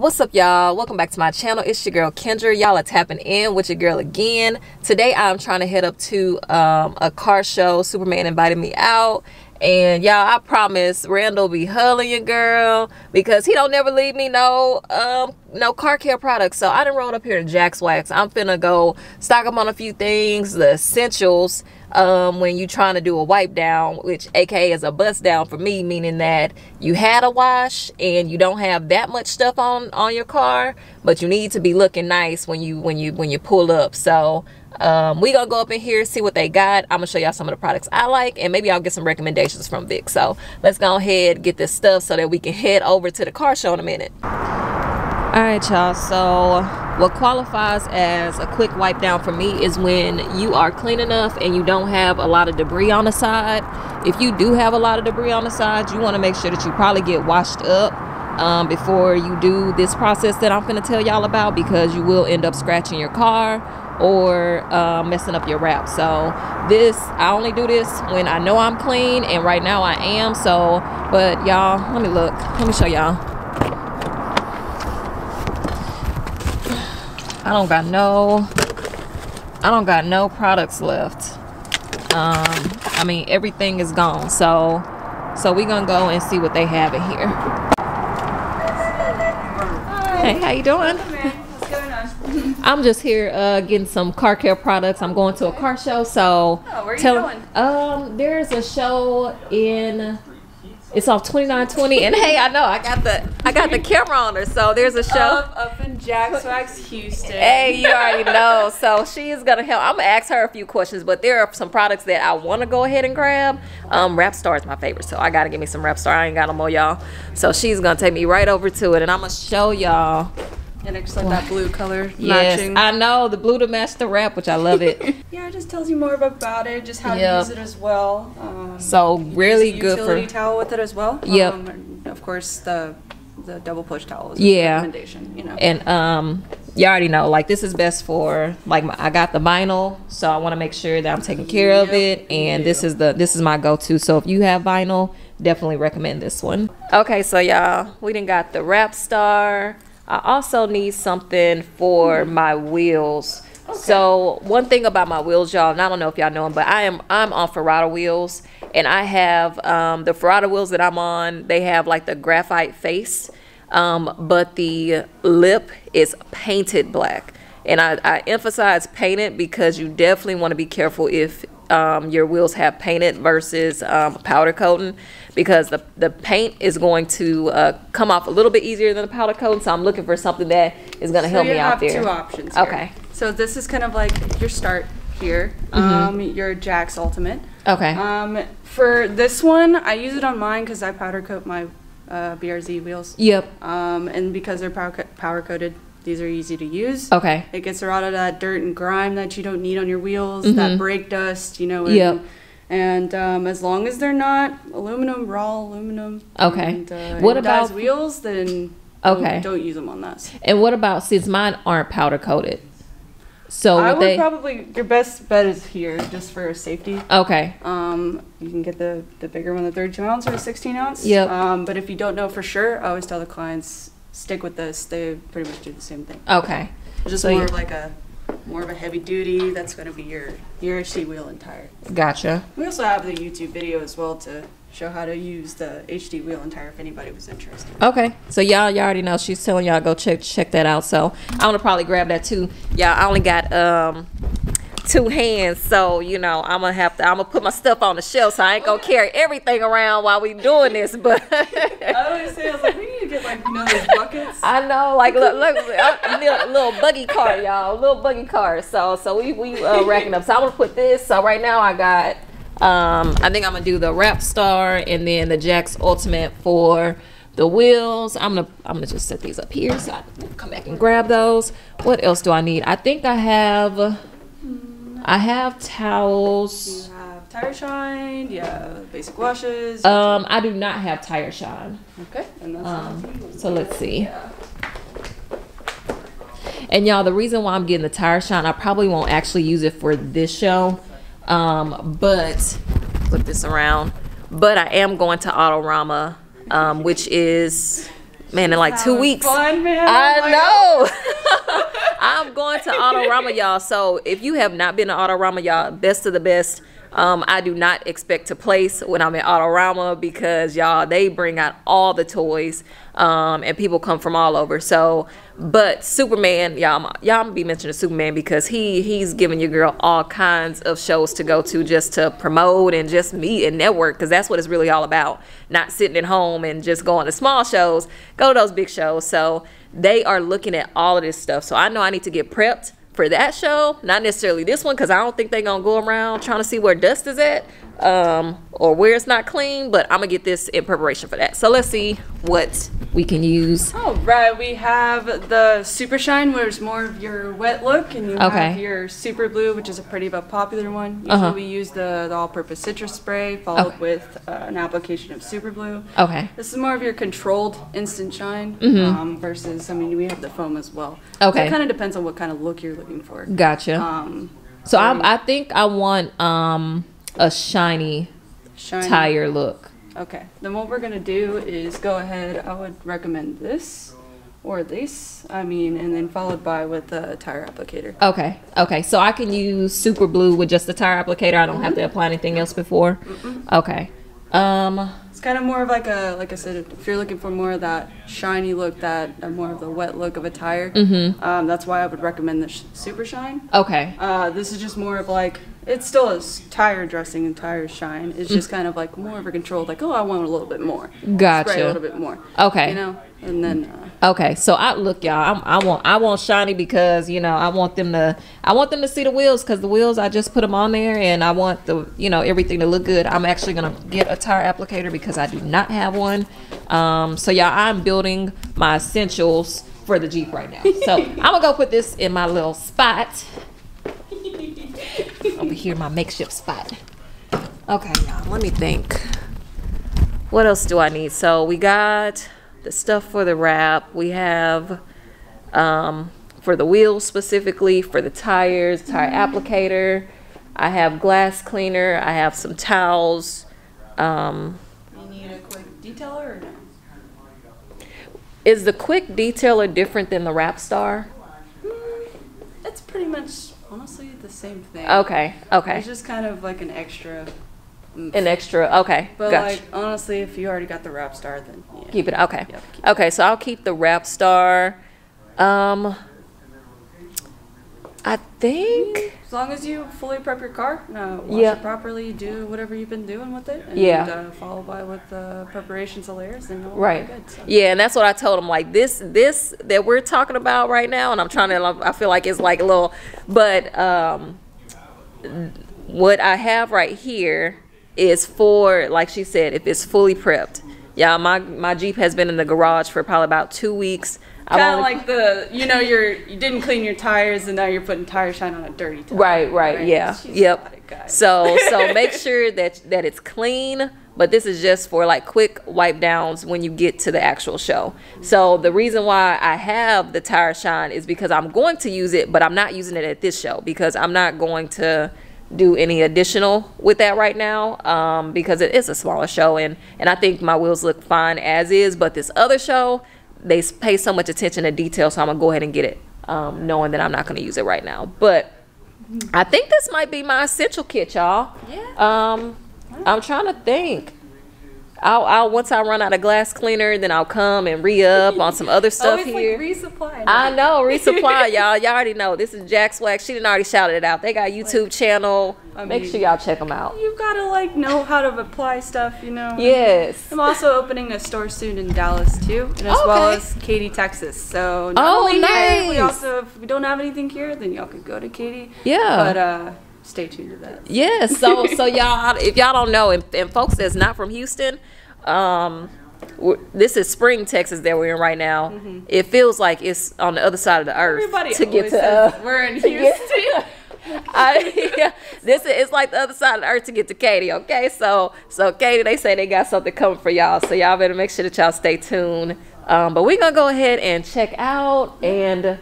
What's up, y'all? Welcome back to my channel. It's your girl Kendra. Y'all are tapping in with your girl again. Today I'm trying to head up to a car show. Superman invited me out, and y'all, I promise Randall be hugging your girl because he don't never leave me no car care products. So I done rolled up here to Jax Wax. I'm finna go stock up on a few things, the essentials when you trying to do a wipe down, which aka is a bust down for me, meaning that you had a wash and you don't have that much stuff on your car, but you need to be looking nice when you pull up. So we gonna go up in here, see what they got. I'm gonna show y'all some of the products I like, and maybe I'll get some recommendations from Vic. So let's go ahead, get this stuff so that we can head over to the car show in a minute. All right, y'all, so what qualifies as a quick wipe down for me is when you are clean enough and you don't have a lot of debris on the side. If you do have a lot of debris on the side, you want to make sure that you probably get washed up before you do this process that I'm gonna tell y'all about, because you will end up scratching your car or messing up your wrap. So I only do this when I know I'm clean, and right now I am. So, but y'all, let me show y'all. I don't got no products left. I mean, everything is gone. So we gonna go and see what they have in here. Hi. Hey, how you doing? What's going on? I'm just here getting some car care products. I'm going to a car show, so where are you going? There's a show it's off 2920, and hey, I know I got the camera on her, so there's a show up in Jax Wax Houston. Hey, you already know. So she is gonna help. I'm gonna ask her a few questions, but there are some products that I want to go ahead and grab. Wrap Star is my favorite, so I gotta give me some Wrap Star. I ain't got no more, y'all. So she's gonna take me right over to it, and I'm gonna show y'all. And it's like that blue color Yes, matching. I know, the blue to match the wrap, which I love it. Yeah, it just tells you more about it, just how to use it as well. So really good for utility towel with it as well. Yep. And of course the double push towel is a recommendation. You know. And you already know, like, this is best for, like, I got the vinyl, so I want to make sure that I'm taking care of it. And this is my go-to. So if you have vinyl, definitely recommend this one. Okay, so y'all, we done got the Wrap Star. I also need something for my wheels. Okay. So one thing about my wheels, y'all, and I don't know if y'all know them, but I'm on Ferrata wheels, and I have the Ferrata wheels that I'm on. They have like the graphite face, but the lip is painted black. And I emphasize painted because you definitely want to be careful if your wheels have painted versus powder coating, because the paint is going to come off a little bit easier than the powder coating. So I'm looking for something that is going to help me out there. You have two options here. Okay. So this is kind of like your start here. Your Jax Ultimate. Okay. For this one, I use it on mine because I powder coat my BRZ wheels. Yep. And because they're powder coated, these are easy to use. Okay. It gets a lot of that dirt and grime that you don't need on your wheels, that brake dust, you know. And as long as they're not raw aluminum. Okay. And, what about wheels? Then don't use them on that. And what about, since mine aren't powder coated? So I would probably, your best bet is here, just for safety. Okay. You can get the bigger one, the 32 ounce or the 16 ounce. Yep. But if you don't know for sure, I always tell the clients, stick with this. They pretty much do the same thing. Okay. Just so more of like more of a heavy duty. That's going to be your HD wheel and tire. Gotcha. We also have the YouTube video as well to show how to use the HD wheel and tire if anybody was interested. Okay. So y'all already know she's telling y'all go check that out. So I'm gonna probably grab that too. Y'all, I only got 2 hands, so you know I'm gonna put my stuff on the shelf, so I ain't gonna carry everything around while we doing this. But I always say, I was like, we need to get, like, you know, those buckets. I know, like, look, little buggy car, y'all, little buggy car. So we racking up. So I'm gonna put this. So right now I got I think I'm gonna do the Wrap Star and then the Jax Ultimate for the wheels. I'm gonna just set these up here so I can come back and grab those. What else do I need? I think I have towels. You have Tire Shine, you have basic washes. I do not have Tire Shine. Okay. And that's so let's see. And y'all, the reason why I'm getting the Tire Shine, I probably won't actually use it for this show. But flip this around. But I am going to Autorama, which is man, in like 2 weeks. Fun, man. I know. I'm going to Autorama, y'all. So if you have not been to Autorama, y'all, best of the best. I do not expect to place when I'm at Autorama because y'all, they bring out all the toys, and people come from all over. So, but Superman, y'all, I'm gonna be mentioning Superman because he's giving your girl all kinds of shows to go to just to promote and just meet and network, because that's what it's really all about. Not sitting at home and just going to small shows, go to those big shows. So they are looking at all of this stuff. So I know I need to get prepped for that show, not necessarily this one, because I don't think they're gonna go around trying to see where dust is at, or where it's not clean, but I'm gonna get this in preparation for that. So let's see what we can use. All right, we have the Super Shine, where it's more of your wet look, and you have your Super Blue, which is a pretty but popular one. Usually we use the all-purpose citrus spray followed with an application of Super Blue. Okay. This is more of your controlled instant shine, versus, I mean, we have the foam as well. Okay. So it kind of depends on what kind of look you're looking for. Gotcha. So I think I want a shiny tire look. Okay, then what we're gonna do is go ahead. I would recommend this or this. I mean, and then followed by with a tire applicator. Okay. Okay. So I can use Super Blue with just the tire applicator. I don't have to apply anything else before. Okay. It's kind of more of like a, like I said, if you're looking for more of that shiny look, that more of the wet look of a tire. That's why I would recommend the Super Shine. Okay. This is just more of like, it's still a tire dressing and tire shine. It's just kind of like more of a controlled, like, oh, I want a little bit more. Gotcha. Spray a little bit more. Okay. You know, and then. Okay, so look, y'all. I want shiny because I want them to see the wheels, because the wheels, I just put them on there, and I want the everything to look good. I'm actually gonna get a tire applicator because I do not have one. So y'all, I'm building my essentials for the Jeep right now. So I'm gonna go put this in my little spot. Over here, my makeshift spot. Okay, y'all, let me think. What else do I need? So we got the stuff for the wrap. We have for the wheels specifically, for the tires, tire applicator. I have glass cleaner. I have some towels. You need a quick detailer or no? Is the quick detailer different than the Wrap Star? It's pretty much, honestly, the same thing. Okay, okay. It's just kind of like an extra. Okay. But gotcha. like, honestly, if you already got the Wrap Star, then yeah. Keep it. Okay. Yep, keep Okay, so I'll keep the Wrap Star. I think. As long as you fully prep your car, wash it properly, do whatever you've been doing with it, and follow by with the preparations of layers, then you'll be good. So. Yeah, and that's what I told him. Like this that we're talking about right now, and I'm trying to. I feel like it's like a little, but what I have right here is for, like she said, if it's fully prepped. Yeah, my Jeep has been in the garage for probably about 2 weeks. Kind of like you didn't clean your tires and now you're putting tire shine on a dirty tire. Right, yeah. Yep. So make sure that it's clean, but this is just for like quick wipe downs when you get to the actual show. So the reason why I have the tire shine is because I'm going to use it, but I'm not using it at this show because I'm not going to do any additional with that right now, because it is a smaller show, and I think my wheels look fine as is. But this other show, they pay so much attention to detail, so I'm gonna go ahead and get it, knowing that I'm not gonna use it right now. But I think this might be my essential kit, y'all. I'm trying to think. I'll once I run out of glass cleaner, then I'll come and re-up on some other stuff here. Like resupply. I know, resupply, y'all. Y'all already know. This is Jax Wax. She didn't already shouted it out. They got a YouTube channel. Make sure y'all check them out. You gotta know how to apply stuff, Yes. I'm also opening a store soon in Dallas too, and as well as Katy, Texas. So not only here, we also, if we don't have anything here, then y'all could go to Katy. Yeah. But stay tuned to that. Yeah. So y'all, if y'all don't know, and folks that's not from Houston, this is Spring, Texas that we're in right now. It feels like it's on the other side of the earth. Everybody to get to we're in Houston. It's like the other side of the earth to get to Katy. Okay, so Katy, they say they got something coming for y'all, so y'all better make sure that y'all stay tuned. But we're gonna go ahead and check out, and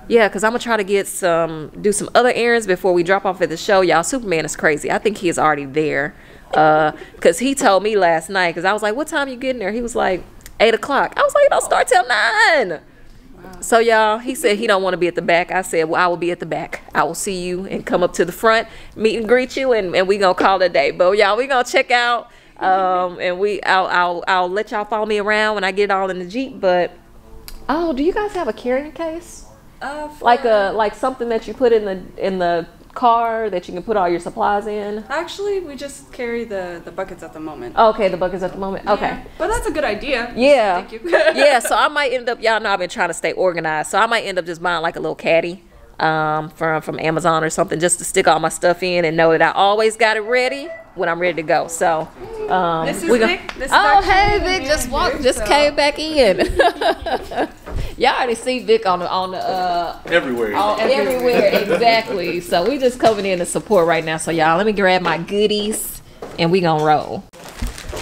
because I'm gonna try to do some other errands before we drop off at the show. Y'all, Superman is crazy. I think he is already there. Because he told me last night, because I was like, what time you getting there? He was like, 8 o'clock. I was like, it don't start till 9. Wow. So y'all, he said he don't want to be at the back. I said, well, I will be at the back. I will see you and come up to the front, meet and greet you, and we gonna call it a day. But y'all, we gonna check out, and I'll let y'all follow me around when I get all in the Jeep. But oh, do you guys have a carrying case? Like something that you put in the car that you can put all your supplies in? Actually, we just carry the buckets at the moment. Okay, the buckets at the moment. Okay. Yeah, but that's a good idea. Yeah. Thank you. Yeah, so I might end up, y'all know I've been trying to stay organized, so I might end up just buying like a little caddy from Amazon or something, just to stick all my stuff in and know that I always got it ready when I'm ready to go. So this is Vic. This is hey Vic, just came back in. Y'all already see Vic on the everywhere. Everywhere, exactly. So we just coming in to support right now. So y'all, let me grab my goodies and we gonna roll.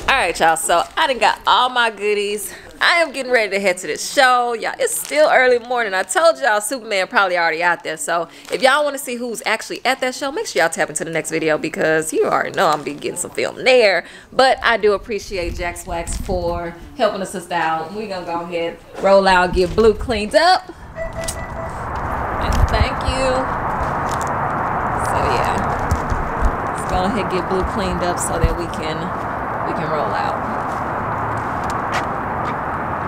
All right, y'all. So I done got all my goodies. I am getting ready to head to the show. Y'all, it's still early morning. I told y'all Superman probably already out there. So if y'all want to see who's actually at that show, make sure y'all tap into the next video because you already know I'm be getting some film there. But I do appreciate Jax Wax for helping us out. We're going to go ahead, roll out, get Blue cleaned up. And thank you. So yeah, let's go ahead and get Blue cleaned up so that we can roll out.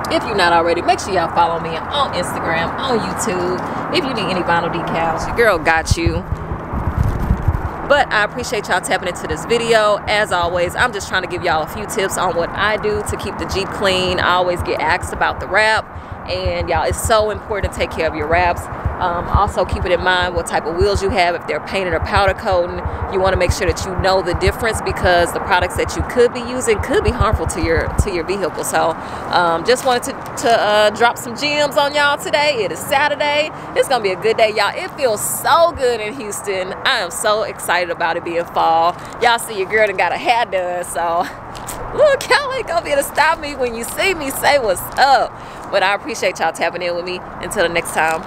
If you're not already, make sure y'all follow me on Instagram, on YouTube. If you need any vinyl decals, your girl got you. But I appreciate y'all tapping into this video. As always, I'm just trying to give y'all a few tips on what I do to keep the Jeep clean. I always get asked about the wrap. And y'all, it's so important to take care of your wraps. Also keep it in mind what type of wheels you have. If they're painted or powder coating, you want to make sure that you know the difference because the products that you could be using could be harmful to your vehicle. So just wanted to drop some gems on y'all today. It is Saturday. It's gonna be a good day, y'all. It feels so good in Houston. I am so excited about it being fall. Y'all see your girl done got a hair done, so look, y'all ain't gonna be able to stop me when you see me. Say what's up. But I appreciate y'all tapping in with me. Until the next time.